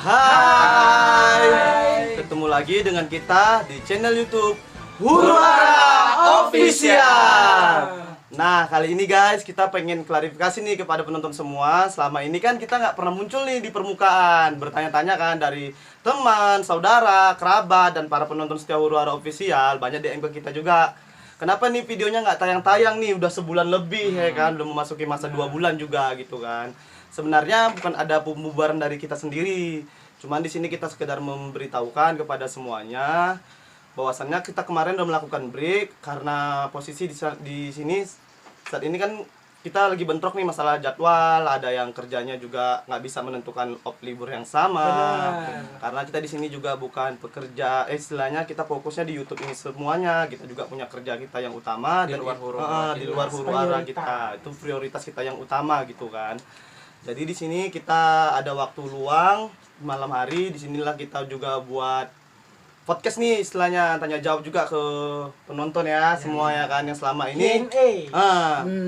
Hai. Ketemu lagi dengan kita di channel YouTube Huruhara Official. Nah, kali ini guys, kita pengen klarifikasi nih kepada penonton semua. Selama ini kan kita nggak pernah muncul nih di permukaan, bertanya-tanya kan dari teman, saudara, kerabat, dan para penonton setia Huruhara Official. Banyak DM ke kita juga. Kenapa nih videonya nggak tayang-tayang nih? Udah sebulan lebih ya kan, udah memasuki masa 2 bulan juga gitu kan. Sebenarnya bukan ada pembubaran dari kita sendiri. Cuman di sini kita sekedar memberitahukan kepada semuanya bahwasannya kita kemarin udah melakukan break karena posisi di sini saat ini kan kita lagi bentrok nih masalah jadwal, ada yang kerjanya juga nggak bisa menentukan off libur yang sama. Benar. Karena kita di sini juga bukan pekerja, istilahnya kita fokusnya di YouTube ini semuanya. Kita juga punya kerja kita yang utama Di dan luar Huruhara. di luar Huruhara kita. Itu prioritas kita yang utama gitu kan. Jadi di sini kita ada waktu luang malam hari, disinilah kita juga buat podcast nih, istilahnya tanya jawab juga ke penonton ya, semua ya kan yang selama ini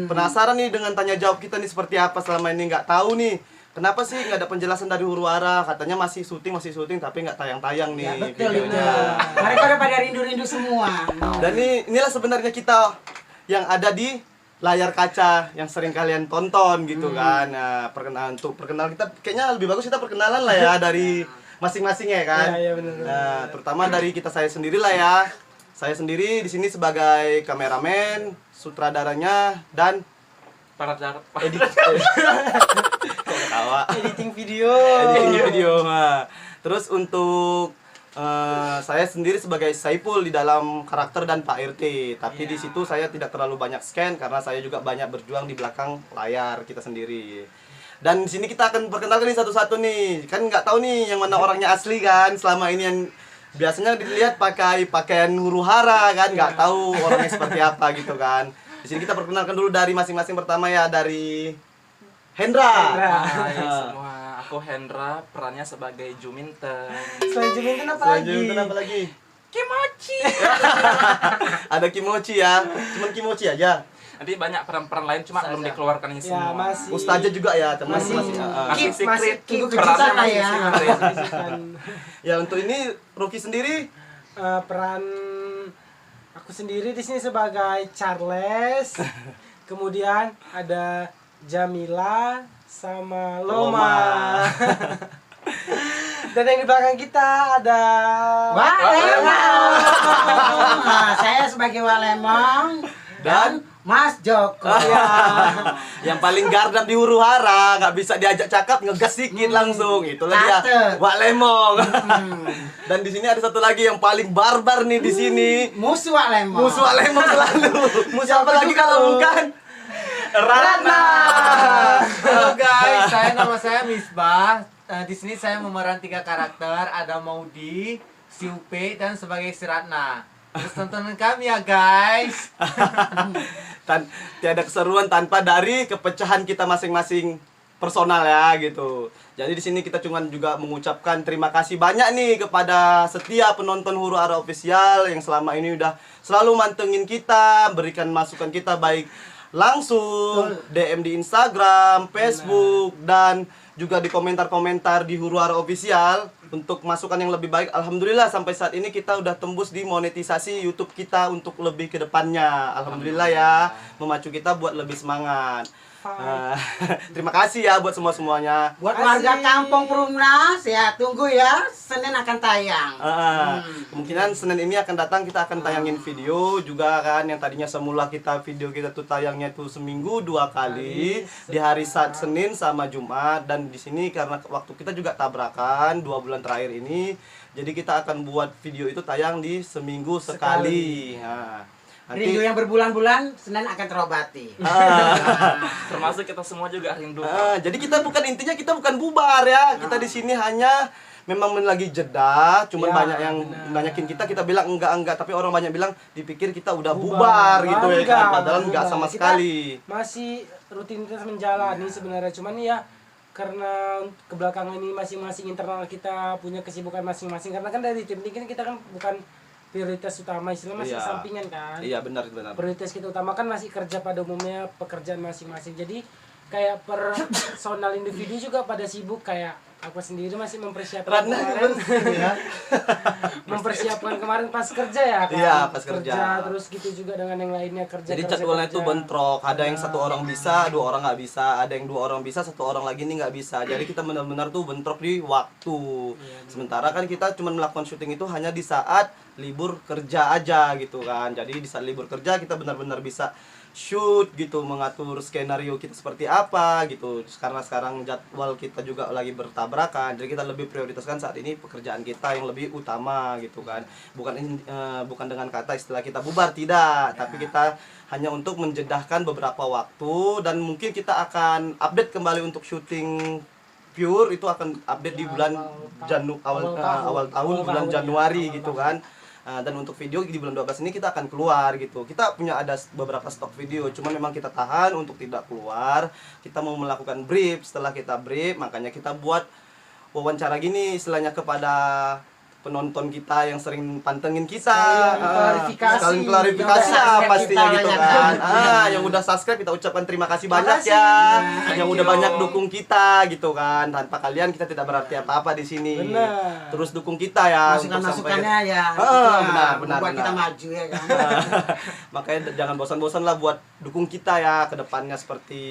penasaran nih dengan tanya jawab kita nih seperti apa selama ini, nggak tahu nih kenapa sih nggak ada penjelasan dari Huruhara, katanya masih syuting tapi nggak tayang-tayang nih Ya, betul videonya. Mereka udah pada rindu-rindu semua. Dan inilah sebenarnya kita yang ada di layar kaca yang sering kalian tonton gitu kan. Nah, perkenalan kita kayaknya lebih bagus kita perkenalan lah ya dari masing-masing ya kan. Iya, benar. Nah, terutama dari saya sendiri lah ya. Saya sendiri di sini sebagai kameramen, sutradaranya dan Editing video. editing video. Nah, terus untuk saya sendiri sebagai Saiful di dalam karakter dan Pak RT. Tapi di situ saya tidak terlalu banyak scan karena saya juga banyak berjuang di belakang layar kita sendiri. Dan di sini kita akan perkenalkan nih satu-satu nih. Kan nggak tahu nih yang mana orangnya asli kan. Selama ini yang biasanya dilihat pakai pakaian Huruhara kan, nggak tahu orangnya seperti apa gitu kan. Di sini kita perkenalkan dulu dari masing-masing. Pertama ya dari Hendra. Hai semua, aku Hendra, perannya sebagai Juminten. Selain Juminten apa lagi? Selanjutnya apa lagi? Kimochi. Ada Kimochi ya. Cuman Kimochi aja. Nanti banyak peran-peran lain cuma belum dikeluarkan ini Ya, semua. masih. Ustazah juga ya, teman Masih. masih. Masih Masih secret. tunggu Perannya kejutan lah masih ya. secret. Ya untuk ini Ruki sendiri Peran aku sendiri di sini sebagai Charles. Kemudian ada Jamila sama Loma. Dan yang di belakang kita ada Walemong. Saya sebagai Walemong dan Mas Joko. yang paling gardam di Huruhara, nggak bisa diajak cakap, ngegas dikit langsung. Itulah dia, Cakep. Wak Lemong. Dan di sini ada satu lagi yang paling barbar nih di sini. Musuh Walemong. Musuh Wak Lemong selalu. Musuh apa lagi kalau bukan Ratna. Halo guys, nama saya Misbah. Di sini saya memeran 3 karakter, ada Maudi, Siupe, dan sebagai si Ratna. Terus tontonan kami ya guys. Tiada keseruan tanpa dari kepecahan kita masing-masing personal ya gitu. Jadi di sini kita cuma juga mengucapkan terima kasih banyak nih kepada setiap penonton Huruhara Official yang selama ini udah selalu mantengin kita, berikan masukan kita baik langsung, DM di Instagram, Facebook, dan juga di komentar-komentar di Huruhara Official untuk masukan yang lebih baik. Alhamdulillah sampai saat ini kita udah tembus di monetisasi YouTube kita untuk lebih ke depannya. Alhamdulillah ya, memacu kita buat lebih semangat. Terima kasih ya buat semuanya. Buat warga kampung Perumnas ya, tunggu ya, Senin akan tayang. Kemungkinan Senin ini akan datang, kita akan tayangin video juga kan, yang tadinya semula video kita tuh tayangnya tuh seminggu 2 kali di hari Senin sama Jumat. Dan di sini karena waktu kita juga tabrakan 2 bulan terakhir ini, jadi kita akan buat video itu tayang di seminggu sekali. Rindu yang berbulan-bulan, Senin akan terobati. Termasuk kita semua juga rindu. Jadi kita bukan bubar ya. Kita di sini hanya memang lagi jeda, cuman banyak yang nanyakin kita bilang enggak, tapi orang banyak bilang dipikir kita udah bubar gitu ya kan, padahal enggak sama Kita sekali. masih rutinitas menjalani sebenarnya, cuman ya karena kebelakangan ini masing-masing internal kita punya kesibukan masing-masing, karena kan dari tim ini kita kan bukan prioritas utama, istilahnya masih Iya. sampingan kan. Iya benar. Prioritas kita utama kan masih kerja pada umumnya, pekerjaan masing-masing. Jadi kayak personal individu juga pada sibuk, kayak aku sendiri masih mempersiapkan Ratna kemarin. ya. Mempersiapkan kemarin pas kerja ya kan? Iya, pas kerja. Terus gitu juga dengan yang lainnya kerja. Jadi kerja, jadwalnya kerja. itu bentrok, ada yang satu orang bisa, dua orang nggak bisa, ada yang dua orang bisa, satu orang lagi nih nggak bisa. Jadi kita benar-benar tuh bentrok di waktu. Sementara kan kita cuma melakukan syuting itu hanya di saat libur kerja aja gitu kan. Jadi di saat libur kerja kita benar-benar bisa shoot gitu, mengatur skenario kita seperti apa gitu. Karena sekarang jadwal kita juga lagi bertabrakan, jadi kita lebih prioritaskan saat ini pekerjaan kita yang lebih utama gitu kan. Bukan dengan kata istilah kita bubar, tidak, tapi kita hanya untuk menjedahkan beberapa waktu, dan mungkin kita akan update kembali untuk syuting Pure itu akan update di bulan awal tahun bulan Januari gitu kan. Dan untuk video di bulan 12 ini kita akan keluar gitu. Kita punya ada beberapa stok video, cuman memang kita tahan untuk tidak keluar. Kita mau melakukan brief, setelah kita brief makanya kita buat wawancara gini istilahnya kepada penonton kita yang sering pantengin kita. Sekalian klarifikasi Yang udah lah subscribe pastinya kita gitu banyak. kan. Yang udah subscribe kita ucapkan terima kasih banyak kasih. ya. Thank Yang udah you. banyak dukung kita gitu kan. Tanpa kalian kita tidak berarti apa-apa di sini. Benar. Terus dukung kita ya untuk Masukan-masukannya sampai ya. benar, Buat kita benar. maju ya kan. makanya jangan bosan-bosan lah buat dukung kita ya ke depannya, seperti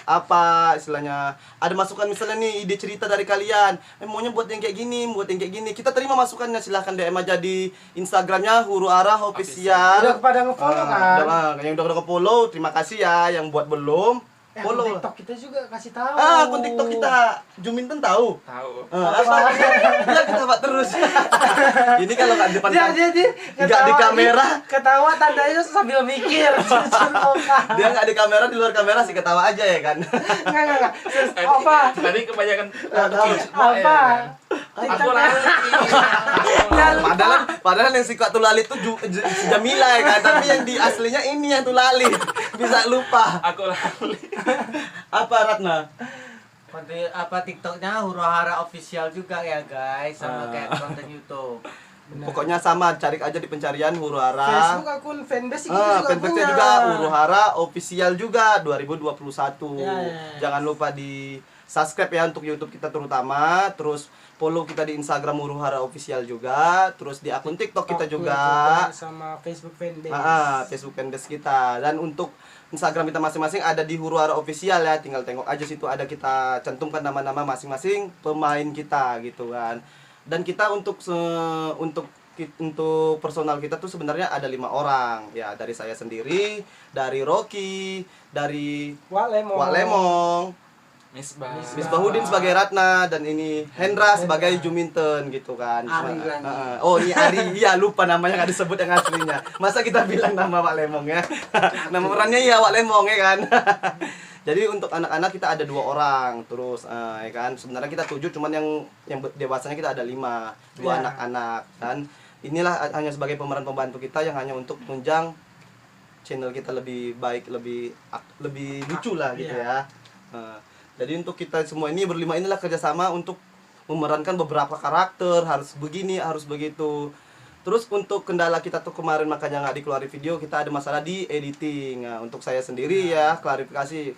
apa istilahnya, ada masukan misalnya nih ide cerita dari kalian, maunya buat yang kayak gini, kita terima masukannya, silahkan DM aja di Instagramnya Huru Hara Official. Udah pada nge-follow kan? Yang udah follow terima kasih ya, yang buat belum Akun follow. TikTok kita juga kasih tahu. Akun TikTok kita Juminten tahu. Tahu. Apa? Ya kita buat terus. Ini kalau nggak di depan Dia nggak di kamera, ketawa tandanya sambil mikir. dia nggak di kamera, di luar kamera sih ketawa aja ya kan. Enggak. Terus apa? Tadi kebanyakan Apa? Aku lari. Padahal yang suka tulalit itu si Jamila ya kan, tapi yang di aslinya ini yang tulalit. Bisa lupa. Aku lari. Apa Ratna? TikToknya Huru Hara Official juga ya guys, sama kayak konten YouTube. Pokoknya sama, cari aja di pencarian Huru Hara. Facebook akun fanbase gitu juga fanpage-nya punya. juga Huru Hara Official juga 2021. Ya. Jangan lupa di subscribe ya untuk YouTube kita terutama, terus follow kita di Instagram Huru Hara Official juga, terus di akun TikTok kita juga. Sama Facebook fanbase. Facebook fanbase kita. Dan untuk Instagram kita masing-masing ada di Huru Hara Official ya, tinggal tengok aja situ, ada kita cantumkan nama-nama masing-masing pemain kita gitu kan. Dan kita untuk personal kita tuh sebenarnya ada 5 orang ya, dari saya sendiri, dari Rocky, dari Wak Lemong, Misbahudin sebagai Ratna, dan ini Hendra sebagai Juminten gitu kan. Ari lagi. Ini Ari, iya lupa namanya nggak disebut yang aslinya. Masa kita bilang nama Wak Lemong ya? Nama perannya ya Wak Lemong ya kan. Jadi untuk anak-anak kita ada 2 orang, terus ya kan. Sebenarnya kita 7, cuman yang dewasanya kita ada 5, 2 Ya. anak-anak. Dan inilah hanya sebagai pemeran pembantu kita yang hanya untuk menunjang channel kita lebih baik, lebih lucu lah gitu ya. Jadi untuk kita semua ini berlima inilah kerjasama untuk memerankan beberapa karakter, harus begini, harus begitu. Terus untuk kendala kita tuh kemarin makanya nggak dikeluarin video, kita ada masalah di editing. Nah, untuk saya sendiri ya klarifikasi,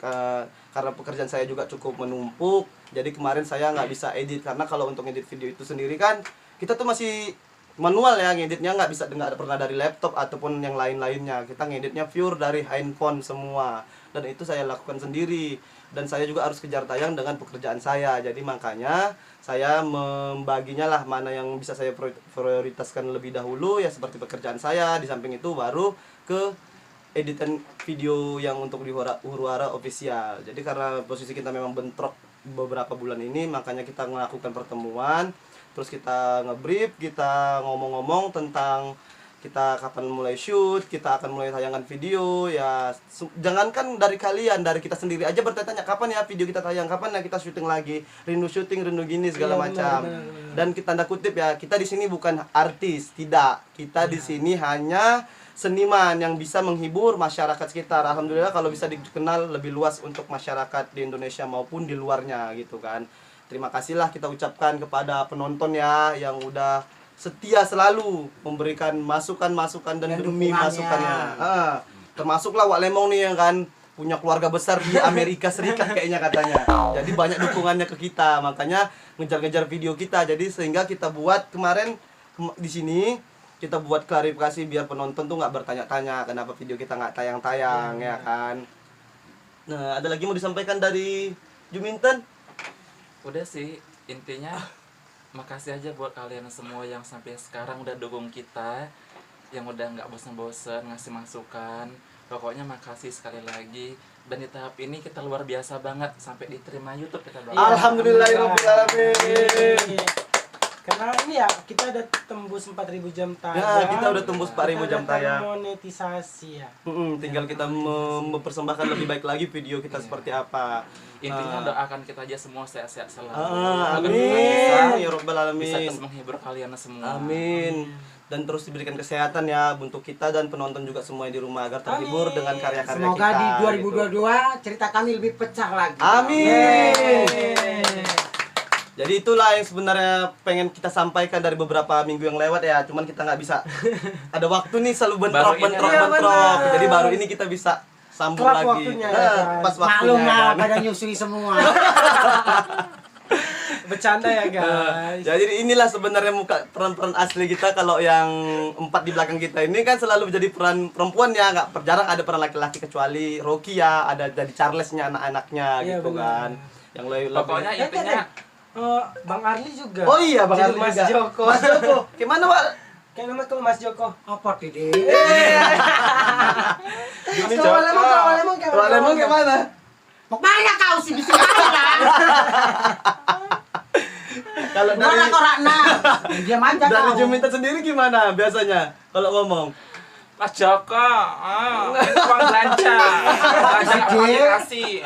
karena pekerjaan saya juga cukup menumpuk, jadi kemarin saya nggak bisa edit, karena kalau untuk edit video itu sendiri kan kita tuh masih manual ya, ngeditnya nggak bisa, nggak pernah dari laptop ataupun yang lain-lainnya, kita ngeditnya pure dari handphone semua, dan itu saya lakukan sendiri. Dan saya juga harus kejar tayang dengan pekerjaan saya, jadi makanya saya membaginya lah mana yang bisa saya prioritaskan lebih dahulu ya, seperti pekerjaan saya, di samping itu baru ke editan video yang untuk di Huru Hara Official. Jadi karena posisi kita memang bentrok beberapa bulan ini, makanya kita melakukan pertemuan, terus kita ngebrief, kita ngomong-ngomong tentang kita kapan mulai shoot, kita akan mulai tayangan video ya. Jangankan dari kalian, dari kita sendiri aja bertanya kapan ya video kita tayang, kapan ya kita syuting lagi, rindu syuting, rindu gini segala macam. Dan kita tanda kutip ya, kita di sini bukan artis, tidak. Kita di sini hanya seniman yang bisa menghibur masyarakat sekitar. Alhamdulillah kalau bisa dikenal lebih luas untuk masyarakat di Indonesia maupun di luarnya gitu kan. Terima kasihlah kita ucapkan kepada penonton ya, yang udah setia selalu memberikan masukan-masukan dan demi dukungannya. masukannya. Termasuklah Wak Lemong nih yang kan punya keluarga besar di Amerika Serikat kayaknya katanya. Jadi banyak dukungannya ke kita, makanya ngejar-ngejar video kita. Jadi sehingga kita buat kemarin di sini kita buat klarifikasi biar penonton tuh nggak bertanya-tanya kenapa video kita nggak tayang-tayang ya kan. Nah, ada lagi mau disampaikan dari Juminten? Udah sih, intinya makasih aja buat kalian semua yang sampai sekarang udah dukung kita, yang udah nggak bosan-bosan ngasih masukan. Pokoknya makasih sekali lagi. Dan di tahap ini kita luar biasa banget sampai diterima YouTube kita bang. Alhamdulillahirobbilalamin. Karena ini ya kita udah tembus 4.000 jam tayang. Ya, kita udah tembus 4.000 jam tayang. Monetisasi ya. Tinggal kita mempersembahkan lebih baik lagi video kita seperti apa. Intinya doakan kita aja semua sehat-sehat selalu. Amin. Ya Rabbal Alamin. Bisa terus menghibur kalian semua. Amin. Dan terus diberikan kesehatan ya untuk kita dan penonton juga semua di rumah agar terhibur dengan karya-karya kita. Semoga di gitu. 2022 cerita kami lebih pecah lagi. Amin. Jadi itulah yang sebenarnya pengen kita sampaikan dari beberapa minggu yang lewat ya. Cuman kita nggak bisa. Ada waktu nih selalu bentrok. Jadi baru ini kita bisa sambung Klap lagi. waktunya, ya. Pas waktunya. Maklum lah kan. pada nyusui semua. Bercanda ya guys. Ya, jadi inilah sebenarnya muka peran-peran asli kita. Kalau yang 4 di belakang kita ini kan selalu menjadi peran perempuan ya, nggak jarang ada peran laki-laki kecuali Rocky ya, ada jadi Charlesnya anak-anaknya Iya, gitu benar. kan. Yang lebih Pokoknya intinya Bang Arli juga. Oh iya, Bang Jadi Arli Mas juga. Joko. Mas Joko. Gimana, Pak? Kayak nama tuh Mas Joko. Apa Dede? Gini, Kalau Walemon kayak Walemon gimana? Pokoknya kau sih bisa lah. Kalau dari Korak-korakna. Diam aja dari kau. Juminten sendiri gimana biasanya kalau ngomong? Mas Joko, uang belanja, belanja nggak mau dikasih,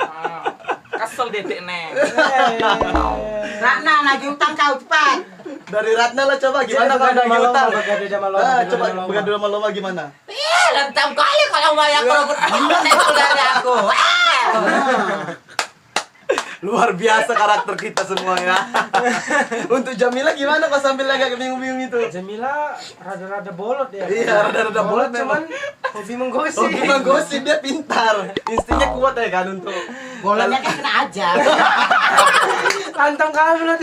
kesel dedek neng. Ratna nagih utang kau cepat. Dari Ratna lah coba gimana kalau nagih utang? Coba begadang sama Loma gimana? Lentang kali kalau bayar kalau berdua dari aku. Luar biasa karakter kita semua ya. Untuk Jamila gimana kok sambil agak bingung-bingung itu? Jamila rada-rada bolot ya. Iya, rada-rada bolot cuman hobi menggosip. Oh, gimana gosip dia pintar. Instingnya kuat ya kan untuk Bolanya kan kena aja. Lantang kali lu.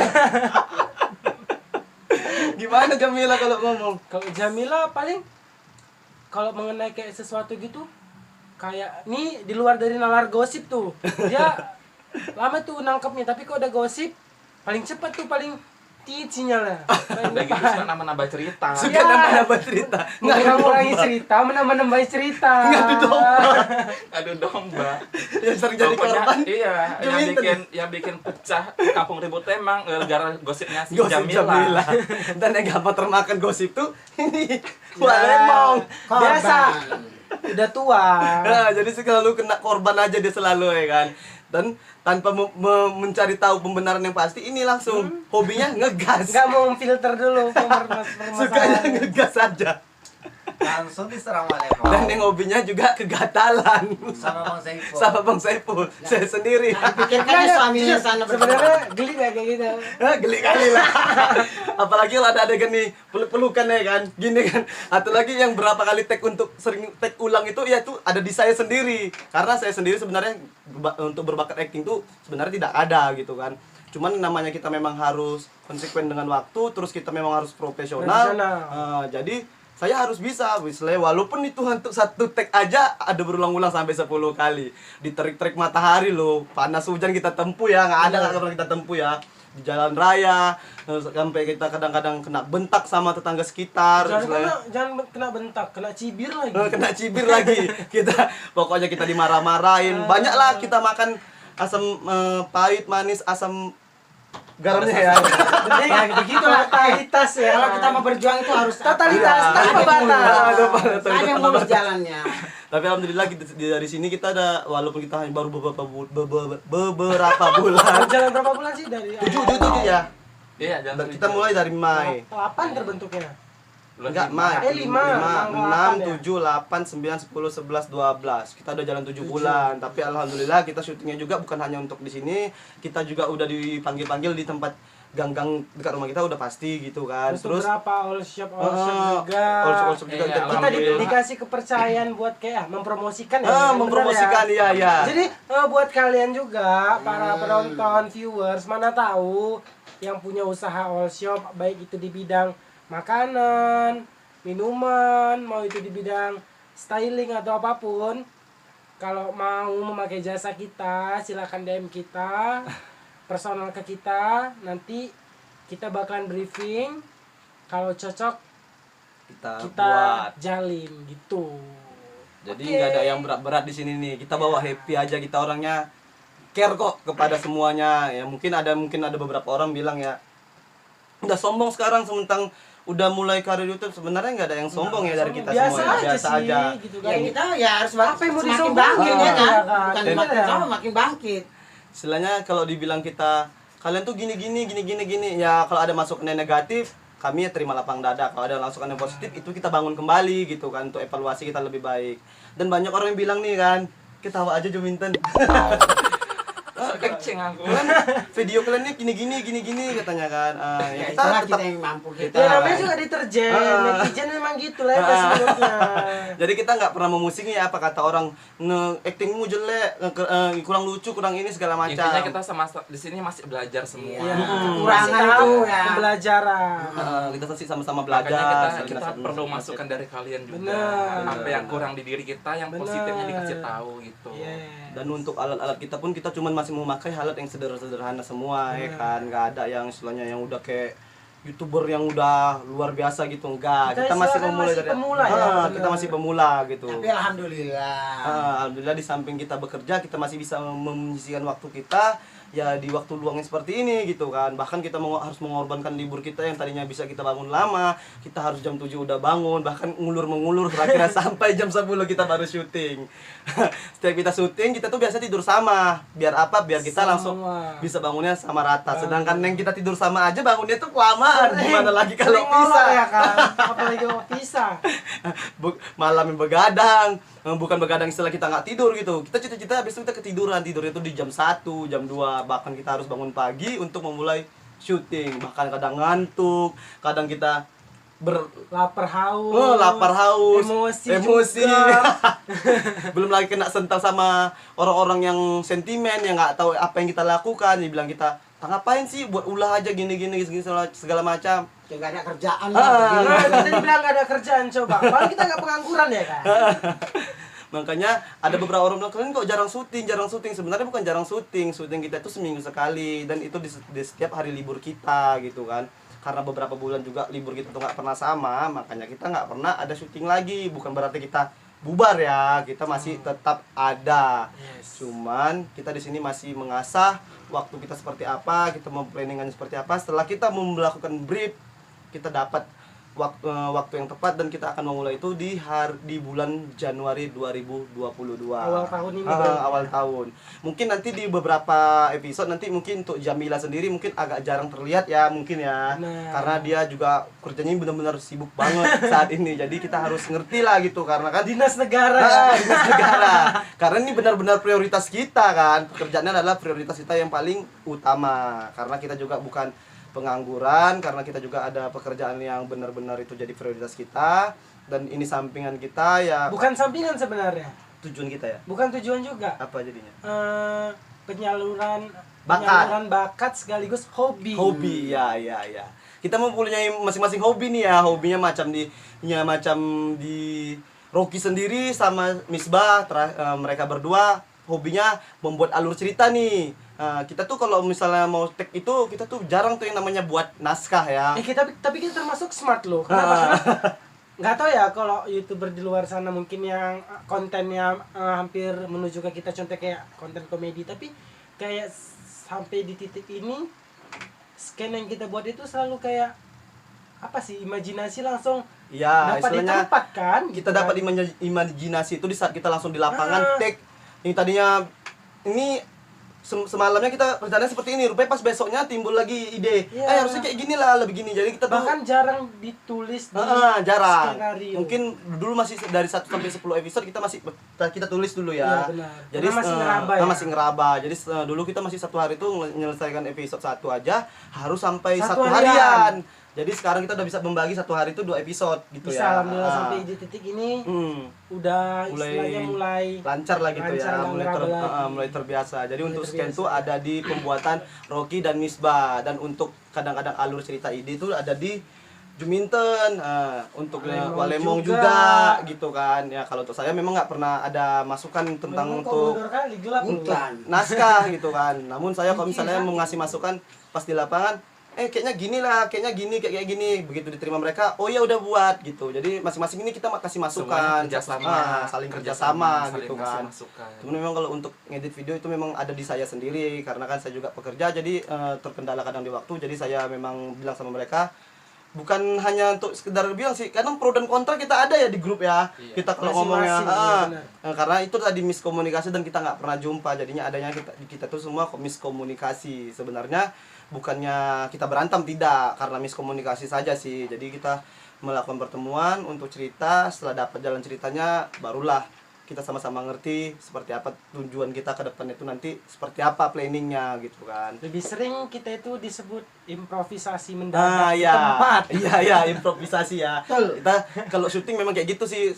gimana Jamila kalau ngomong? Kalau Jamila paling kalau mengenai kayak sesuatu gitu kayak nih di luar dari nalar gosip tuh. Dia lama tuh nangkepnya, tapi kalau udah gosip paling cepat tuh, paling sinyalnya. Udah gitu suka nambah-nambah cerita. Suka nambah-nambah cerita. Ngurangi cerita, menambah cerita. Ngadu domba. Aduh domba. Yang sering jadi Pokoknya korban. iya, Juminten. yang bikin pecah kampung ribut emang gara-gara gosipnya si Gosip Jamila. Dan yang gampang termakan gosip tuh ini Walemon. Biasa. Udah tua. Nah, jadi selalu kena korban aja dia selalu ya kan. Dan tanpa mencari tahu pembenaran yang pasti, ini langsung hobinya ngegas. Nggak mau filter dulu Sukanya ngegas aja. Langsung diserang Walemon. Dan yang hobinya juga kegatalan. Sama Bang Saiful. Sama Bang Saiful. Saya sendiri. Pikirkan suaminya sana Sebenarnya geli ya kayak gitu. Geli kali lah. Apalagi kalau ada adegan nih peluk-pelukan ya kan. Gini kan. Atau lagi yang berapa kali take untuk sering take ulang itu ya itu ada di saya sendiri. Karena saya sendiri sebenarnya untuk berbakat acting tuh sebenarnya tidak ada gitu kan. Cuman namanya kita memang harus konsekuen dengan waktu, terus kita memang harus profesional. Jadi saya harus bisa, walaupun itu untuk satu take aja ada berulang-ulang sampai 10 kali. Di terik-terik matahari loh, panas hujan kita tempuh ya, nggak pernah kita tempuh ya. Di jalan raya, sampai kita kadang-kadang kena bentak sama tetangga sekitar. Jangan kena bentak, kena cibir lagi. Kena cibir lagi. Pokoknya kita dimarah-marahin. Banyaklah kita makan asam pahit, manis, asam garamnya ya. Jadi begitu lah totalitas ya. Kalau kita mau berjuang itu harus totalitas Iya. tanpa batas. Ada mulus jalannya. Tapi alhamdulillah dari sini kita ada, walaupun kita hanya baru beberapa bulan. Jalan berapa bulan sih dari? 7 ya. Iya, jangan Kita mulai dari Mei. 8 terbentuknya. Enggak, Mak. 5, 6, 7, 8, 9, 10, 11, 12. Kita udah jalan 7 bulan. Tapi alhamdulillah kita syutingnya juga bukan hanya untuk di sini. Kita juga udah dipanggil-panggil di tempat gang-gang dekat rumah kita udah pasti gitu kan. Terus beberapa all shop juga. All shop juga Iya, kita Kita Alhamdulillah. dikasih kepercayaan buat kayak mempromosikan ya. bener mempromosikan ya? iya. Jadi buat kalian juga para penonton, viewers, mana tahu yang punya usaha all shop baik itu di bidang makanan, minuman, mau itu di bidang styling atau apapun. Kalau mau memakai jasa kita, silakan DM kita, personal ke kita, nanti kita bakalan briefing. Kalau cocok Kita kita buat. jalin gitu. Jadi Oke. nggak ada yang berat-berat di sini nih. Kita bawa happy aja, kita orangnya care kok kepada semuanya. Ya mungkin ada beberapa orang bilang ya udah sombong sekarang sementang udah mulai karir YouTube. Sebenarnya nggak ada yang sombong ya dari kita biasa semua. aja sih, gitu kan. Ya kita ya harus Apa yang mau semakin disombongin? bangkit ya kan. Iya kan? Bukan Dan- makin sama makin bangkit. Istilahnya kalau dibilang kita kalian tuh gini ya kalau ada masukan yang negatif kami ya terima lapang dada. Kalau ada masukan yang positif itu kita bangun kembali gitu kan untuk evaluasi kita lebih baik. Dan banyak orang yang bilang nih kan ketawa aja Juminten. Kecing aku. Video kalian nih gini katanya kan. Ya Ya kita itulah tetap kita yang mampu kita. Ya namanya juga deterjen, netizen memang gitu lah ya sebutnya. jadi kita nggak pernah memusingi apa kata orang actingmu jelek, kurang lucu, kurang ini segala macam. Intinya kita sama di sini masih belajar semua. Iya, Kekurangan masih tahap itu ya. pembelajaran. Kita masih sama-sama belajar. Makanya saling kita nasihat- perlu masukan dari kalian juga. Benar. Apa yang kurang di diri kita, yang Benar. positifnya dikasih tahu gitu. Yes. Dan untuk alat-alat kita pun kita cuma masih memakai alat yang sederhana semua ya kan, nggak ada yang istilahnya yang udah kayak YouTuber yang udah luar biasa gitu, enggak. Kita Kita masih istilahnya memulai masih dari pemula ya, kita benar. masih pemula gitu. Tapi alhamdulillah. Alhamdulillah di samping kita bekerja kita masih bisa menyisihkan waktu kita ya di waktu luang yang seperti ini gitu kan. Bahkan kita harus mengorbankan libur kita yang tadinya bisa kita bangun lama, kita harus jam 7 udah bangun, bahkan mengulur terakhir sampai jam 10 kita baru syuting. Setiap kita syuting kita tuh biasa tidur sama. Biar apa? Biar kita langsung Semua. bisa bangunnya sama rata. Sedangkan yang kita tidur sama aja bangunnya tuh kelamaan. Gimana lagi kalau Sering ngolok pisah? ya kan, apalagi kalau pisah. Malam yang begadang, bukan begadang istilah kita nggak tidur gitu. Kita cita-cita habis itu kita ketiduran, tidurnya itu di jam 1, jam 2, bahkan kita harus bangun pagi untuk memulai syuting. Bahkan kadang ngantuk, kadang kita Lapar haus. lapar haus, Emosi juga. Belum lagi kena sental sama orang-orang yang sentimen yang nggak tahu apa yang kita lakukan, dibilang kita ngapain sih buat ulah aja gini segala macam. Ya nggak ada kerjaan. Nah, kita dibilang gak ada kerjaan coba. Padahal kita gak pengangguran ya kan. Makanya ada beberapa orang bilang kalian kok jarang syuting. Sebenarnya bukan jarang syuting kita itu seminggu sekali dan itu di setiap hari libur kita gitu kan. Karena beberapa bulan juga libur kita tuh nggak pernah sama, makanya kita nggak pernah ada syuting lagi. Bukan berarti kita bubar ya, kita masih tetap ada. Yes. Cuman kita di sini masih mengasah waktu kita seperti apa, kita mau planningannya seperti apa. Setelah kita mau melakukan brief, kita dapat waktu yang tepat dan kita akan memulai itu di bulan Januari 2022. Awal tahun ini. Awal tahun. Mungkin nanti di beberapa episode nanti mungkin untuk Jamila sendiri mungkin agak jarang terlihat ya mungkin ya. Nah. Karena dia juga kerjanya benar-benar sibuk banget saat ini. Jadi kita harus ngerti lah gitu karena kan Dinas negara. dinas negara. Karena ini benar-benar prioritas kita kan. Pekerjaannya adalah prioritas kita yang paling utama. Karena kita juga bukan pengangguran, karena kita juga ada pekerjaan yang benar-benar itu jadi prioritas kita. Dan ini sampingan kita ya. Bukan sampingan sebenarnya. Tujuan kita ya. Bukan tujuan juga. Apa jadinya? Penyaluran Bakat. bakat sekaligus hobi. Hobi ya. Kita mempunyai masing-masing hobi nih ya. Hobinya macam di Rocky sendiri sama Misbah mereka berdua hobinya membuat alur cerita nih. Kita tuh kalau misalnya mau tag itu kita tuh jarang tuh yang namanya buat naskah ya. Tapi kita termasuk smart loh. Kenapa? Karena nggak tahu ya kalau YouTuber di luar sana mungkin yang kontennya hampir menuju ke kita, contoh kayak konten komedi, tapi kayak sampai di titik ini scan yang kita buat itu selalu kayak apa sih, imajinasi langsung Ya, dapat istilahnya ditempat kan. kita gitu dapat kan. imajinasi itu di saat kita langsung di lapangan tag yang tadinya ini semalamnya kita rencananya seperti ini, rupanya pas besoknya timbul lagi ide. Iya. Harusnya kayak gini lah, lebih gini. Jadi kita tuh Bahkan jarang ditulis di jarang. skenario. Mungkin dulu masih dari 1 sampai 10 episode kita tulis dulu ya. Iya, benar. Jadi Karena masih ngeraba ya. masih ngeraba. Jadi dulu kita masih 1 hari itu menyelesaikan episode 1 aja harus sampai 1 Satu harian. Jadi sekarang kita udah bisa membagi 1 hari itu 2 episode gitu Bisa ya. alhamdulillah sampai di titik ini udah istilahnya mulai lancar lah gitu lancar ya, lah, ngeraba lagi. mulai terbiasa. Jadi Mulai untuk scan terbiasa. tuh ada di pembuatan Rocky dan Misbah, dan untuk kadang-kadang alur cerita ide itu ada di Juminten, untuk Walemong Walemong juga gitu kan. Ya kalau untuk saya memang nggak pernah ada masukan tentang Memang kok untuk mundur kali, gelap lu. Bukan. naskah gitu kan. Namun saya kalau misalnya mau ngasih masukan pas di lapangan, kayaknya gini lah, kayaknya gini, kayak gini. Begitu diterima mereka, oh ya udah buat gitu. Jadi masing-masing ini kita kasih masukan, saling kerjasama gitu ngasih kan. masukan. Cuman memang kalau untuk ngedit video itu memang ada di saya sendiri, karena kan saya juga pekerja, jadi terkendala kadang di waktu. Jadi saya memang bilang sama mereka, bukan hanya untuk sekedar bilang sih, kadang pro dan kontra kita ada ya di grup ya. Iya. Kita kalau Masing-masing, ngomongnya iya, karena itu tadi miskomunikasi dan kita nggak pernah jumpa, jadinya adanya kita tuh semua miskomunikasi. Sebenarnya bukannya kita berantem, tidak, karena miskomunikasi saja sih. Jadi kita melakukan pertemuan untuk cerita, setelah dapat jalan ceritanya barulah kita sama-sama ngerti seperti apa tujuan kita ke depan itu nanti, seperti apa planningnya gitu kan. Lebih sering kita itu disebut improvisasi Ah mendadak di ya, tempat. iya improvisasi ya. Betul. Kita kalau syuting memang kayak gitu sih,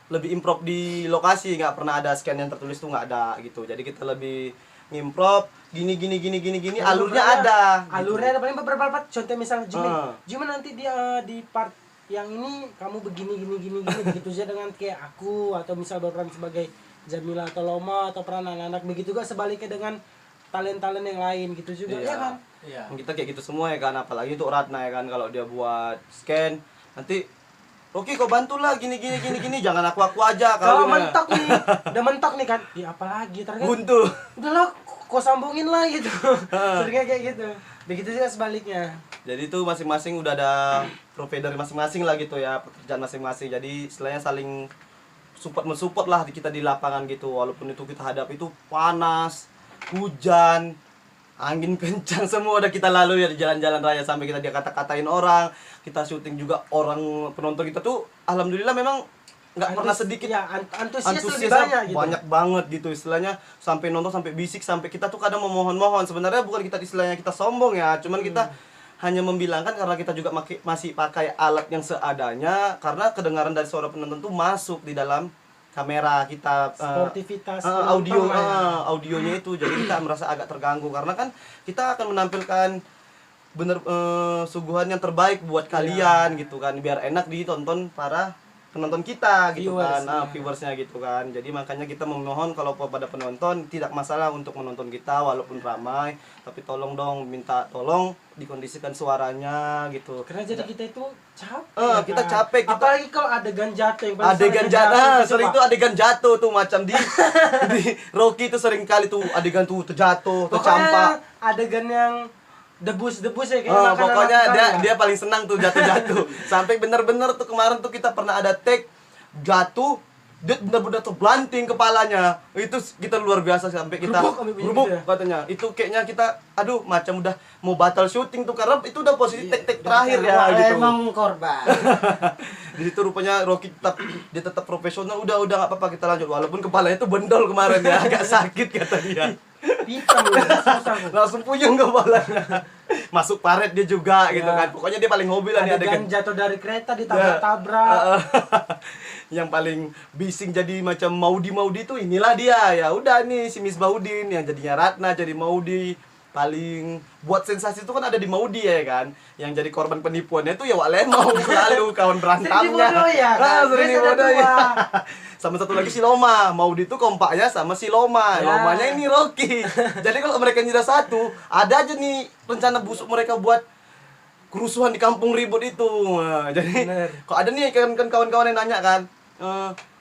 lebih improv di lokasi, nggak pernah ada scan yang tertulis tuh, nggak ada gitu. Jadi kita lebih ngimprov gini, alurnya ada. Alurnya ada paling beberapa part. Contoh misalnya Ah. Jumin nanti dia di part yang ini kamu begini begitu saja dengan kayak aku, atau misal berperan sebagai Jamila atau Loma atau peran anak-anak, begitu juga sebaliknya dengan talent-talent yang lain gitu juga ya kan. Iya. Kita kayak gitu semua ya kan, apalagi untuk Ratna ya kan, kalau dia buat scan nanti oke kau bantulah gini, jangan aku aja Kalau kau mentok nih, udah mentok nih kan, ya apalagi ternyata buntu. udahlah kok sambungin lah gitu. Seringnya kayak gitu. Begitu juga sebaliknya. Jadi itu masing-masing udah ada provider masing-masing lah gitu ya, pekerjaan masing-masing. Jadi istilahnya saling mensupport lah kita di lapangan gitu. Walaupun itu kita hadapi itu panas, hujan, angin kencang, semua udah kita lalui ya di jalan-jalan raya, sampai kita dia kata-katain orang. Kita syuting juga, orang penonton kita tuh alhamdulillah memang nggak pernah sedikit ya, antusias lebih banyak gitu. banyak banget gitu, istilahnya sampai nonton, sampai bisik, sampai kita tuh kadang memohon-mohon. Sebenarnya bukan kita istilahnya kita sombong ya, cuman kita hanya membilangkan karena kita juga masih pakai alat yang seadanya, karena kedengaran dari suara penonton tuh masuk di dalam kamera kita, Sportivitas audio penonton lah ya. audionya itu. Jadi kita merasa agak terganggu karena kan kita akan menampilkan suguhan yang terbaik buat kalian gitu kan, biar enak ditonton para penonton kita gitu Viewers, kan, ya. viewersnya gitu kan. Jadi makanya kita memohon kalau pada penonton tidak masalah untuk menonton kita walaupun ramai, tapi tolong dong, minta tolong dikondisikan suaranya gitu. Karena jadi kita itu capek. Kita capek, kita- Apalagi kalau adegan jatuh yang paling Adegan sering jatuh, itu, sering Pak. tuh adegan jatuh tuh macam di Rocky tuh sering kali tuh adegan tuh terjatuh, tercampak. Pokoknya adegan yang debus ya kayak makanan Pokoknya makan ya. dia paling senang tuh jatuh-jatuh. Sampai bener-bener tuh kemarin tuh kita pernah ada take jatuh, dia bener-bener tuh banting kepalanya. Itu kita luar biasa, sampai kita Rubuk kami punya rubuk gitu ya? katanya. Itu kayaknya kita aduh macam udah mau batal syuting tuh, karena itu udah posisi take terakhir ya Wah, gitu. emang korban. Di situ rupanya Rocky tetap profesional. Udah nggak apa-apa, kita lanjut. Walaupun kepalanya tuh bendol kemarin ya, agak sakit kata dia. Pitam loh, susah loh. Langsung puyeng kepalanya. Masuk paret dia juga gitu kan. Pokoknya dia paling hobi lah nih Adegan adegan. jatuh dari kereta ditabrak-tabrak. Yang paling bising jadi macam Maudi tuh inilah dia. Ya udah nih si Misbahudin yang jadinya Ratna jadi Maudi. Paling buat sensasi itu kan ada di Maudi ya kan. Yang jadi korban penipuannya itu ya Walemong selalu kawan berantamnya. Sering dibodoh ya, kan? Sering Biasa ada dibodoh ya. dua. Sama satu lagi si Loma. Maudi tuh kompaknya sama si Loma. Ya. Lomanya ini Rocky. Jadi kalau mereka nyerah satu, ada aja nih rencana busuk mereka buat kerusuhan di kampung ribut itu. Nah, jadi Bener. kok ada nih kan kawan-kawan yang nanya kan,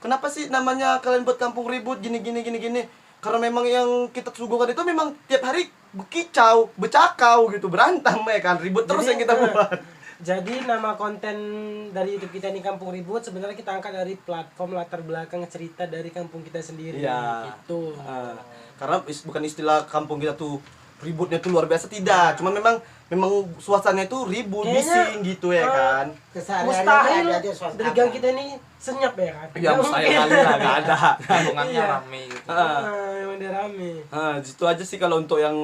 kenapa sih namanya kalian buat kampung ribut gini. Karena memang yang kita suguhkan itu memang tiap hari becakau gitu, berantem ya kan, ribut terus Jadi, yang kita buat. Jadi nama konten dari YouTube kita ini Kampung Ribut sebenarnya kita angkat dari platform latar belakang cerita dari kampung kita sendiri. Iya. Itu. Karena bukan istilah kampung kita tuh ributnya tuh luar biasa, tidak. Cuma memang suasananya itu ribut, Kayaknya, bising gitu ya kan. Mustahil ada aja suasana. dari gang kita ini senyap ya kan? Ya mustahil kali lah, nggak ada. Lingkungannya Iya. rame gitu. Emang dia rame. Gitu aja sih kalau untuk yang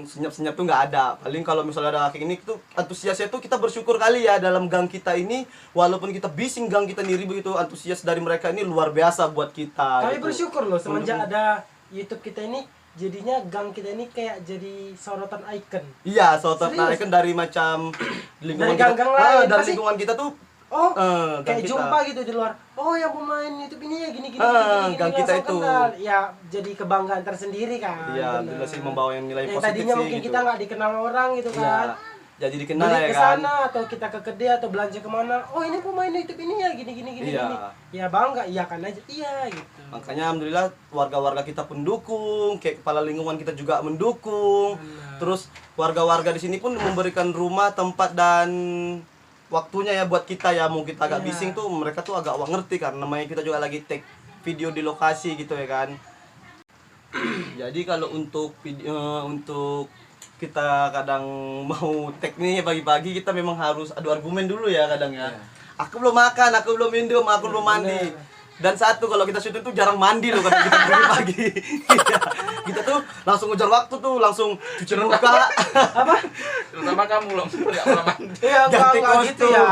senyap-senyap tuh nggak ada. Paling kalau misalnya ada kayak gini tuh antusiasnya tuh kita bersyukur kali ya dalam gang kita ini, walaupun kita bising gang kita nih ribut itu, antusias dari mereka ini luar biasa buat kita. Kami gitu. bersyukur loh semenjak ada YouTube kita ini jadinya gang kita ini kayak jadi sorotan ikon. Iya, soalnya Serius? kan dari macam lingkungan Dari gang-gang lain, dari pasti- lingkungan kita tuh Oh, gang kayak kita. jumpa gitu di luar. Oh, yang pemain YouTube ini ya gini gini Gang kita langsung itu. kenal. Ya jadi kebanggaan tersendiri kan. Iya, Bener. alhamdulillah sih membawa yang nilai Yang positif tadinya sih mungkin gitu. kita nggak dikenal orang gitu kan. Iya. Jadi dikenal Beli ya ke kan. sana atau kita ke kedai atau belanja kemana. Oh, ini pemain YouTube ini ya gini gini gini. Iya. gini. Ya bangga, iya kan aja. Iya gitu. Makanya alhamdulillah warga-warga kita pun mendukung, kayak kepala lingkungan kita juga mendukung. Terus warga-warga di sini pun memberikan rumah, tempat dan waktunya ya buat kita ya. Mau kita agak Iya. bising tuh mereka tuh agak ngerti karena namanya kita juga lagi take video di lokasi gitu ya kan. Jadi kalau untuk untuk kita kadang mau take nih pagi-pagi kita memang harus adu argumen dulu ya kadang ya. Aku belum makan, aku belum minum, aku belum mandi. Dan satu kalau kita syuting tuh jarang mandi loh kalau kita pagi-pagi. Iya. Kita tuh langsung ngejar waktu tuh, langsung cuci muka. Terutama kamu loh, nggak pernah mandi. Iya, Ganti enggak gitu kostum. ya.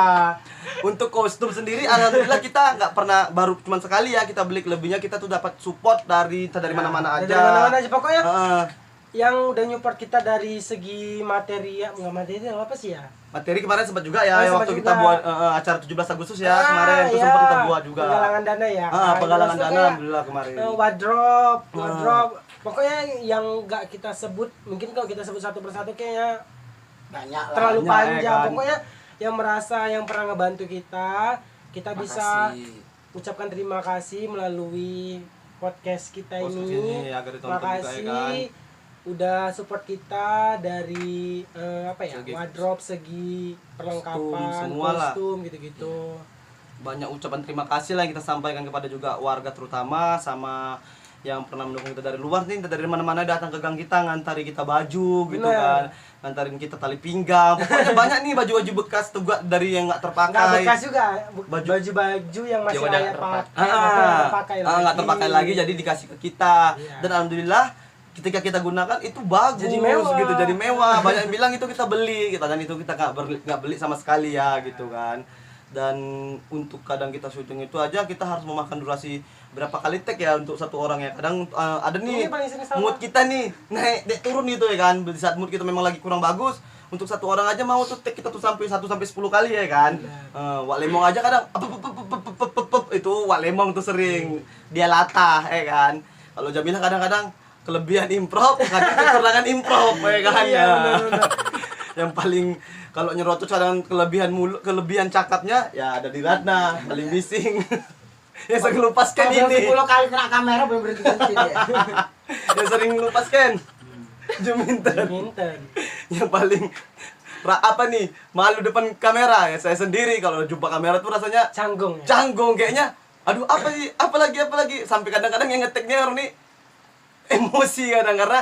Untuk kostum sendiri alhamdulillah kita nggak pernah baru cuma sekali ya kita beli, lebihnya kita tuh dapat support dari mana-mana aja. Dari mana-mana aja pokoknya. Heeh. Yang udah nyupport kita dari segi materi ya, enggak materi apa sih ya? Materi kemarin sempat juga ya, Oh, sempat waktu juga. kita buat acara 17 Agustus ya kemarin itu sempat kita buat juga. Penggalangan dana ya. Penggalangan itu dana kayak, alhamdulillah kemarin. wardrobe. Pokoknya yang nggak kita sebut, mungkin kalau kita sebut satu persatu kayaknya Banyak lah. terlalu banyak, ya panjang. kan? Pokoknya yang merasa yang pernah ngebantu kita bisa Makasih. ucapkan terima kasih melalui podcast kita Podcast ini. ini agar ditonton juga, ya Makasih kan? udah support kita dari Segi wardrobe, segi perlengkapan, semua lah. kostum gitu-gitu. Banyak ucapan terima kasih lah yang kita sampaikan kepada juga warga terutama sama yang pernah mendukung kita dari luar nih, dari mana-mana datang ke gang kita ngantarin kita baju gitu Bener. kan, ngantarin kita tali pinggang, pokoknya banyak nih baju-baju bekas tuh dari yang nggak terpakai. Nggak bekas juga, Baju- baju-baju yang masih Ya udah layak terpakai. pakai, nggak terpakai lagi. Nggak terpakai lagi jadi dikasih ke kita. Iya. Dan alhamdulillah ketika kita gunakan itu bagus Jadi mewah. gitu, jadi mewah. Banyak yang bilang itu kita beli, kita dan itu kita nggak beli sama sekali ya gitu kan. Dan untuk kadang kita syuting itu aja kita harus memakan durasi berapa kali take ya untuk satu orang ya. Kadang ada nih Ini paling sering sama. mood kita nih naik turun gitu ya kan. Di saat mood kita memang lagi kurang bagus, untuk satu orang aja mau tuh take kita tuh sampai 1 sampai 10 kali ya kan. Wak Lemong aja kadang itu Wak Lemong tuh sering dia latah ya kan. Kalau Jamilah kadang-kadang kelebihan improv, kadang kekurangan improv ya kan Iya, ya. bener-bener. Yang paling kalau nyerocos kadang kelebihan cakapnya ya ada di Ratna, paling bising. Ya sering lupa scan Kalau ini. 10 kali kena kamera belum berhenti dia. Ya sering lupa scan. Juminten. Minten. Yang paling apa nih malu depan kamera ya saya sendiri kalau jumpa kamera tuh rasanya Canggung ya. canggung kayaknya. Aduh apa sih apalagi sampai kadang-kadang yang ngeteknya orang nih emosi kadang karena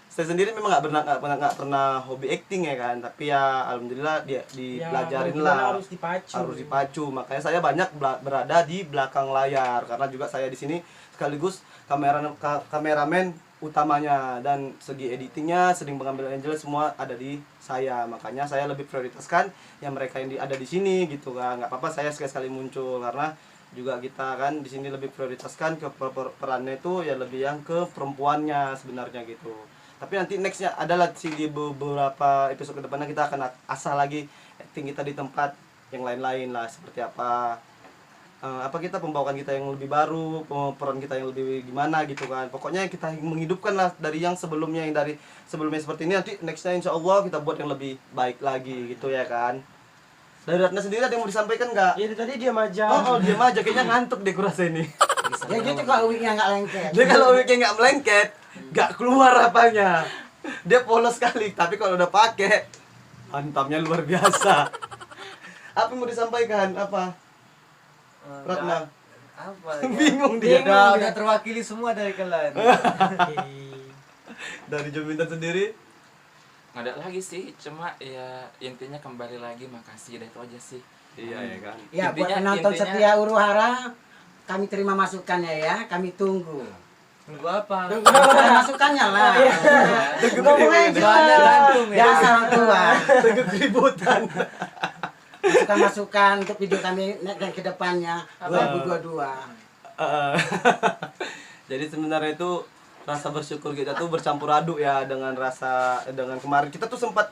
saya sendiri memang nggak pernah hobi acting ya kan, tapi ya alhamdulillah dia dipelajarin mau lah, gimana harus dipacu. makanya saya banyak berada di belakang layar karena juga saya di sini sekaligus kameramen utamanya dan segi editingnya sering mengambil angel semua ada di saya, makanya saya lebih prioritaskan yang mereka yang ada di sini gitu kan. Nggak apa-apa saya sekali-sekali muncul karena juga kita kan di sini lebih prioritaskan ke perannya itu ya lebih yang ke perempuannya sebenarnya gitu. Tapi nanti nextnya adalah sih di beberapa episode kedepannya kita akan asah lagi acting kita di tempat yang lain-lain lah seperti apa kita pembawaan kita yang lebih baru, peran kita yang lebih gimana gitu kan. Pokoknya kita menghidupkan lah dari yang sebelumnya, yang dari sebelumnya seperti ini, nanti nextnya insya Allah kita buat yang lebih baik lagi gitu ya kan. Dari Ratna sendiri ada yang mau disampaikan nggak? Iya tadi dia aja. Oh diam aja, kayaknya ngantuk deh kurasa ini. Ya gitu kalau wignya nggak lengket. Dia kalau wignya nggak melengket, nggak keluar apanya. Dia polos sekali, tapi kalau udah pakai, hantamnya luar biasa. Apa yang mau disampaikan? Apa? Ratna? Apa ya? Bingung dia. Udah terwakili semua dari kalian. Dari Jomintan sendiri? Nggak ada lagi sih, cuma ya intinya kembali lagi makasih, udah itu aja sih. Iya ya kan. Ya, buat Intinya- penonton intinya- setia Huru-Hara, kami terima masukannya ya, kami tunggu. Tunggu apa? Masukannya lah. Ngomongnya Soalnya gantung ya. Biasa orang tua. Tengah keributan. Masukan-masukan untuk video kami dan ke depannya 2022. Jadi sebenarnya itu rasa bersyukur kita tuh bercampur aduk ya dengan kemarin kita tuh sempat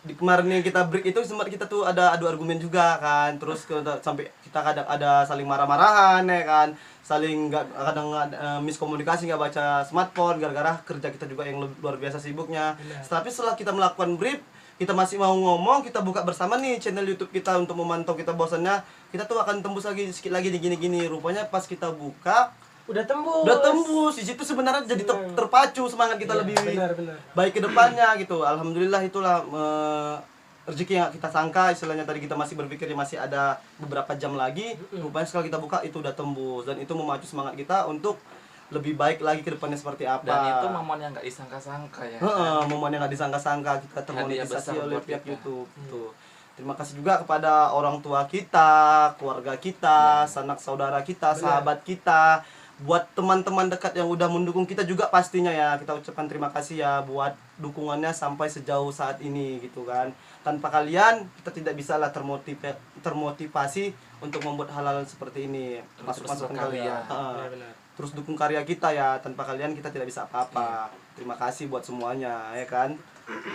di kemarin yang kita break itu sempat kita tuh ada adu argumen juga kan, terus sampai kita kadang ada saling marah-marahan ya kan, saling kadang miskomunikasi, nggak baca smartphone gara-gara kerja kita juga yang luar biasa sibuknya. Tapi setelah kita melakukan brief, kita masih mau ngomong, kita buka bersama nih channel YouTube kita untuk memantau kita bosannya, kita tuh akan tembus lagi sedikit lagi nih gini-gini. Rupanya pas kita buka Udah tembus. udah tembus. Di situ sebenarnya jadi terpacu semangat kita Iya, lebih benar. baik ke depannya gitu. Alhamdulillah itulah rezeki yang kita sangka, istilahnya tadi kita masih berpikir masih ada beberapa jam lagi, rupanya setelah kita buka itu udah tembus, dan itu memacu semangat kita untuk lebih baik lagi ke depannya seperti apa. Dan itu momen yang nggak disangka-sangka ya. Momen yang nggak disangka-sangka kita Hadiah termonetisasi besar oleh buat pihak kita. YouTube. Tuh. Terima kasih juga kepada orang tua kita, keluarga kita, sanak saudara kita, sahabat kita, buat teman-teman dekat yang udah mendukung kita juga pastinya ya. Kita ucapkan terima kasih ya buat dukungannya sampai sejauh saat ini gitu kan. Tanpa kalian kita tidak bisa lah termotivasi untuk membuat hal-hal seperti ini. Terus Masuk berkarya. Iya, benar. Terus dukung karya kita ya, tanpa kalian kita tidak bisa apa-apa. Terima kasih buat semuanya ya kan.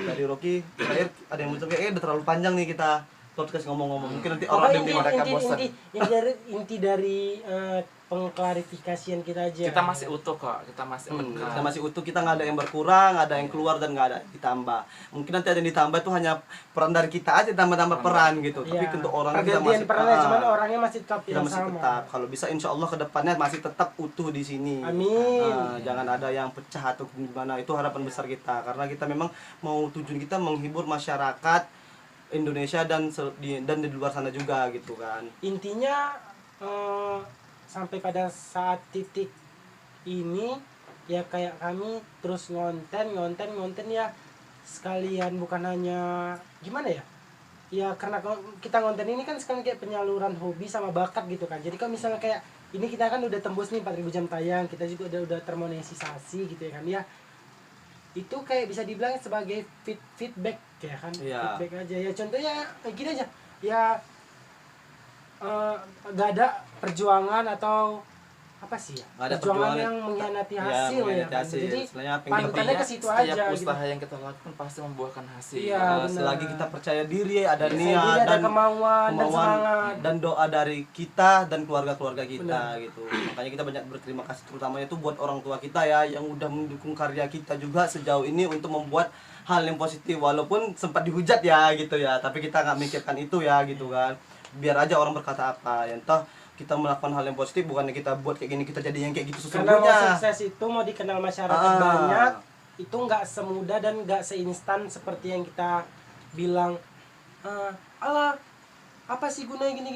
Dari Rocky terakhir ada yang muncul kayak udah terlalu panjang nih kita podcast ngomong-ngomong, mungkin nanti orang Apa dengerin mereka bosan. inti dari pengklarifikasian kita aja. Kita masih utuh kok, kita masih Kita lengkap. masih utuh, kita nggak ada yang berkurang, nggak ada yang keluar dan nggak ada yang ditambah. Mungkin nanti ada yang ditambah itu hanya peran dari kita aja, tambah-tambah peran gitu. Tapi Iya. untuk orang kita Pergantian masih perannya, cuman orangnya masih tetap kita yang masih sama. tetap. Kalau bisa insya Allah ke depannya masih tetap utuh di sini. Amin. Jangan ada yang pecah atau gimana. Itu harapan besar kita. Karena kita memang mau tujuan kita menghibur masyarakat Indonesia dan di luar sana juga gitu kan. Intinya sampai pada saat titik ini ya kayak kami terus ngonten ya, sekalian bukan hanya gimana ya, ya karena kita ngonten ini kan sekarang kayak penyaluran hobi sama bakat gitu kan. Jadi kalau misalnya kayak ini kita kan udah tembus nih 4.000 jam tayang, kita juga udah termonetisasi gitu ya kan ya, itu kayak bisa dibilang sebagai feedback ya kan. Iya. Feedback aja ya, contohnya kayak gini aja ya, gak ada perjuangan atau apa sih ya, Nggak ada perjuangan perjuangan yang mengkhianati ya, hasil ya, mengkhianati kan. hasil. Jadi Istilahnya apa yang kita panutannya ke situ Setiap aja gitu. usaha yang kita lakukan pasti membuahkan hasil. Iya. benar. Selagi kita percaya diri, ada Jadi niat ada dan kemauan dan semangat. dan doa dari kita dan keluarga-keluarga kita Benar. gitu. Makanya kita banyak berterima kasih terutamanya itu buat orang tua kita ya yang udah mendukung karya kita juga sejauh ini untuk membuat hal yang positif, walaupun sempat dihujat ya gitu ya, tapi kita nggak mikirkan itu ya gitu kan. Biar aja orang berkata apa, yang toh kita melakukan hal yang positif, bukannya kita buat kayak gini kita jadi yang kayak gitu Karena mau sesungguhnya. sukses itu, mau dikenal masyarakat banyak, itu nggak semudah dan nggak seinstan seperti yang kita bilang. Alah, apa sih gunanya gini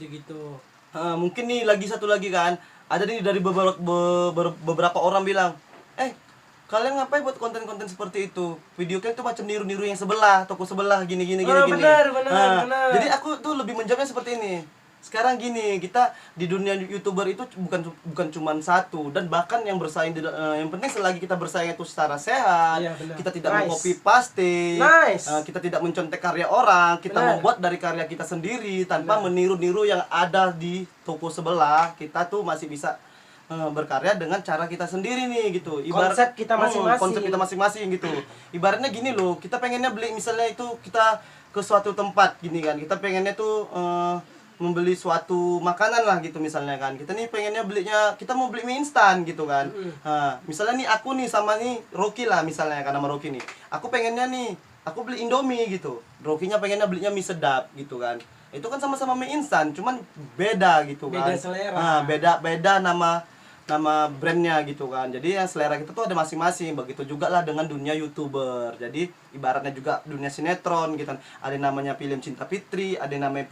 gitu. Mungkin nih lagi satu lagi kan, ada nih dari beberapa orang bilang, kalian ngapain buat konten-konten seperti itu? Video kalian tuh macam niru-niru yang sebelah, toko sebelah gini. Benar. Jadi aku tuh lebih menjawabnya seperti ini. Sekarang gini, kita di dunia YouTuber itu bukan cuma satu, dan bahkan yang bersaing yang penting selagi kita bersaing itu secara sehat, Iya, benar. kita tidak Nice. mengcopy paste, Nice. kita tidak mencontek karya orang, kita Benar. membuat dari karya kita sendiri tanpa meniru-niru yang ada di toko sebelah. Kita tuh masih bisa berkarya dengan cara kita sendiri nih gitu. Konsep kita masing-masing. Konsep kita masing-masing gitu. Ibaratnya gini loh, kita pengennya beli misalnya itu kita ke suatu tempat gini kan. Kita pengennya tuh membeli suatu makanan lah gitu misalnya kan. Kita nih pengennya belinya, kita mau beli mie instan gitu kan. Misalnya nih aku nih sama nih Rocky lah misalnya kan, nama Rocky nih. Aku pengennya nih, aku beli Indomie gitu. Rocky-nya pengennya belinya mie sedap gitu kan. Itu kan sama-sama mie instan, cuman beda gitu kan. Beda selera. Beda nama nama brandnya gitu kan. Jadi yang selera kita tuh ada masing-masing. Begitu juga lah dengan dunia YouTuber. Jadi ibaratnya juga dunia sinetron gitu kan. Ada yang namanya film Cinta Fitri, ada yang namanya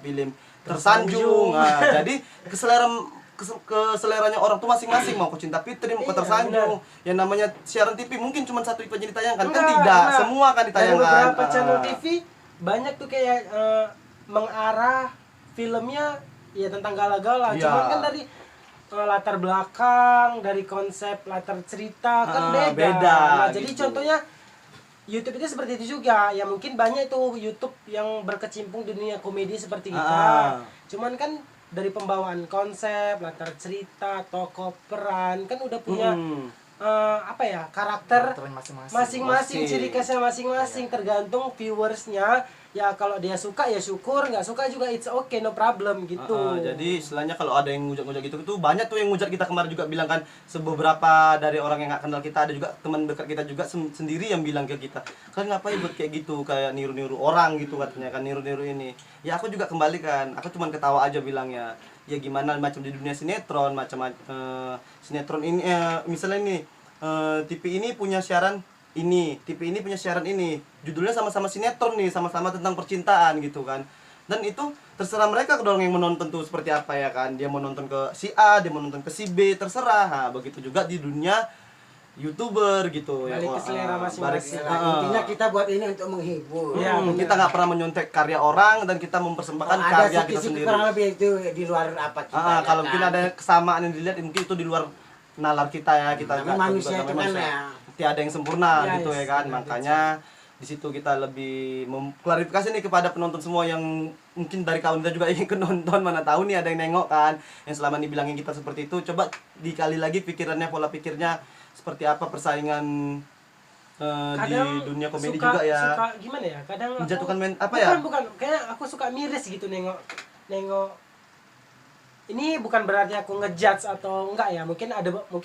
film Tersanjung. Nah, jadi keseleranya orang tuh masing-masing, mau ke Cinta Fitri, mau ke Iya, Tersanjung. Yang namanya siaran TV mungkin cuma satu aja ditayangkan, kan Enggak, tidak, enggak. semua kan Ada ditayangkan. beberapa channel TV banyak tuh kayak mengarah filmnya ya tentang gala-gala. Iya. Cuman kan dari latar belakang, dari konsep latar cerita kan beda. beda, Nah, jadi gitu. contohnya YouTube itu seperti itu juga. Ya mungkin banyak tuh YouTube yang berkecimpung di dunia komedi seperti kita. Cuman kan dari pembawaan konsep, latar cerita, tokoh peran kan udah punya apa ya, karakter Karakternya masing-masing. masing-masing, Masing. ciri khasnya masing-masing, tergantung viewersnya. Ya kalau dia suka ya syukur, nggak suka juga it's okay, no problem gitu. Jadi istilahnya kalau ada yang ngujat-ngujat gitu tuh banyak tuh yang ngujat kita kemarin juga bilang kan, sebeberapa dari orang yang nggak kenal kita, ada juga teman dekat kita juga sendiri yang bilang ke kita, kan ngapain buat kayak gitu, kayak niru-niru orang gitu katanya kan, niru-niru ini. Ya aku juga kembali kan, aku cuman ketawa aja bilangnya. Ya gimana macam di dunia sinetron, sinetron ini misalnya nih TV ini punya siaran ini, TV ini punya siaran ini, judulnya sama-sama sinetron nih, sama-sama tentang percintaan gitu kan. Dan itu terserah mereka dong yang menonton tuh seperti apa ya kan. Dia mau nonton ke si A, dia mau nonton ke si B, terserah. Nah, begitu juga di dunia YouTuber gitu. Balik ke selera masing-masing. Intinya kita buat ini untuk menghibur. Iya, benar. Kita nggak pernah menyontek karya orang dan kita mempersembahkan Ada karya kita sisi sendiri. kurang lebih itu di luar apa kita. ya Kalau kan? mungkin ada kesamaan yang dilihat, mungkin itu di luar nalar kita ya. Kita Namanya nggak tahu manusia juga, itu namanya kan manusia. ya. Tiada yang sempurna Ya, gitu yes, ya kan. benar, Makanya di situ kita lebih mengklarifikasi nih kepada penonton semua yang mungkin dari kawan kita juga ingin nonton, mana tahu nih ada yang nengok kan, yang selama ini bilangin kita seperti itu. Coba dikali lagi pikirannya, pola pikirnya seperti apa persaingan di dunia komedi juga ya. Suka gimana ya? Kadang aku- Menjatuhkan apa bukan, ya? Bukan, kayak aku suka miris gitu nengok. Ini bukan berarti aku ngejudge atau enggak ya. Mungkin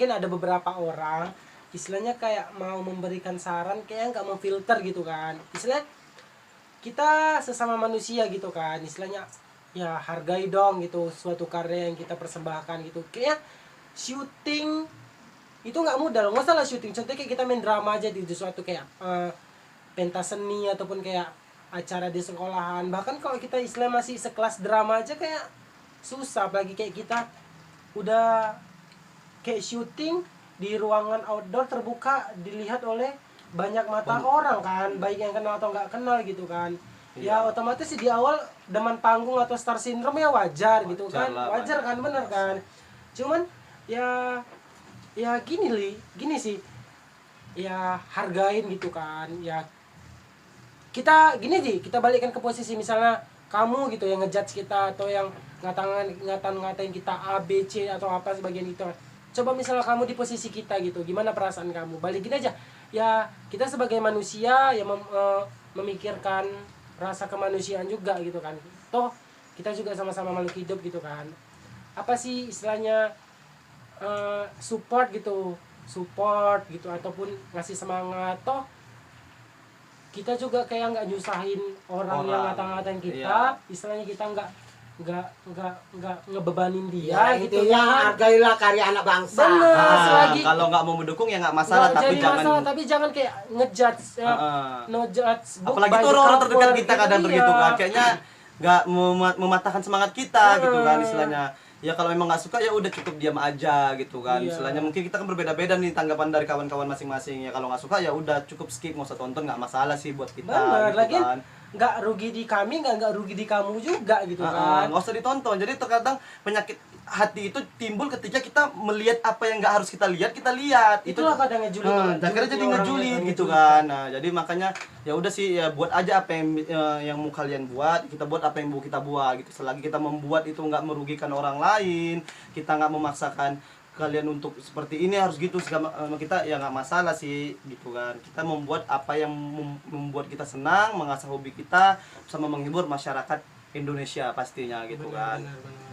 ada beberapa orang istilahnya kayak mau memberikan saran kayak nggak mau filter gitu kan. Istilahnya kita sesama manusia gitu kan. Istilahnya ya hargai dong gitu suatu karya yang kita persembahkan gitu. Kayak syuting itu nggak mudah loh, nggak salah syuting. Contohnya kayak kita main drama aja di suatu kayak pentas seni ataupun kayak acara di sekolahan. Bahkan kalau kita istilah masih sekelas drama aja kayak susah, apalagi kayak kita udah kayak syuting di ruangan outdoor terbuka dilihat oleh banyak mata orang kan, baik yang kenal atau nggak kenal gitu kan. Ya otomatis sih di awal deman panggung atau star syndrome ya wajar gitu kan, lah, wajar kan, bener kan. Cuman ya gini sih, ya hargain gitu kan. Ya kita gini sih, kita balikkan ke posisi misalnya kamu gitu yang ngejudge kita atau yang ngatain kita A, B, C atau apa sebagian itu. Coba misalnya kamu di posisi kita gitu, gimana perasaan kamu? Balikin aja. Ya kita sebagai manusia yang memikirkan rasa kemanusiaan juga gitu kan. Toh kita juga sama-sama makhluk hidup gitu kan. Apa sih istilahnya support gitu ataupun ngasih semangat. Toh kita juga kayak nggak nyusahin orang yang ngata-ngatain kita. Iya. Istilahnya kita nggak ngebebanin dia Ya, gitu intinya kan. hargailah karya anak bangsa. Bener. selagi- Kalau nggak mau mendukung ya nggak masalah, Nggak tapi jadi jangan masalah, tapi jangan kayak ngejudge ya, no judge book apalagi by tuh the orang cover, terdekat kita kadang iya. begitu kan, kayaknya nggak mematahkan semangat kita gitu kan istilahnya. Ya kalau memang nggak suka ya udah cukup diam aja gitu kan. Iya. Istilahnya mungkin kita kan berbeda-beda nih tanggapan dari kawan-kawan masing-masing. Ya kalau nggak suka ya udah cukup skip, nggak usah tonton, nggak masalah sih buat kita. Bener, gitu lagi kan. nggak rugi di kami, nggak rugi di kamu juga gitu kan. Nggak usah ditonton. Jadi terkadang penyakit hati itu timbul ketika kita melihat apa yang nggak harus kita lihat, kita lihat. Itulah kadang ngejulit. Akhirnya jadi ngejulit gitu kan. Nah, jadi makanya ya udah sih ya buat aja apa yang mau kalian buat, kita buat apa yang mau kita buat gitu. Selagi kita membuat itu nggak merugikan orang lain, kita nggak memaksakan kalian untuk seperti ini harus gitu sama kita ya nggak masalah sih gitu kan. Kita membuat apa yang membuat kita senang, mengasah hobi kita sama menghibur masyarakat Indonesia pastinya gitu kan. Benar.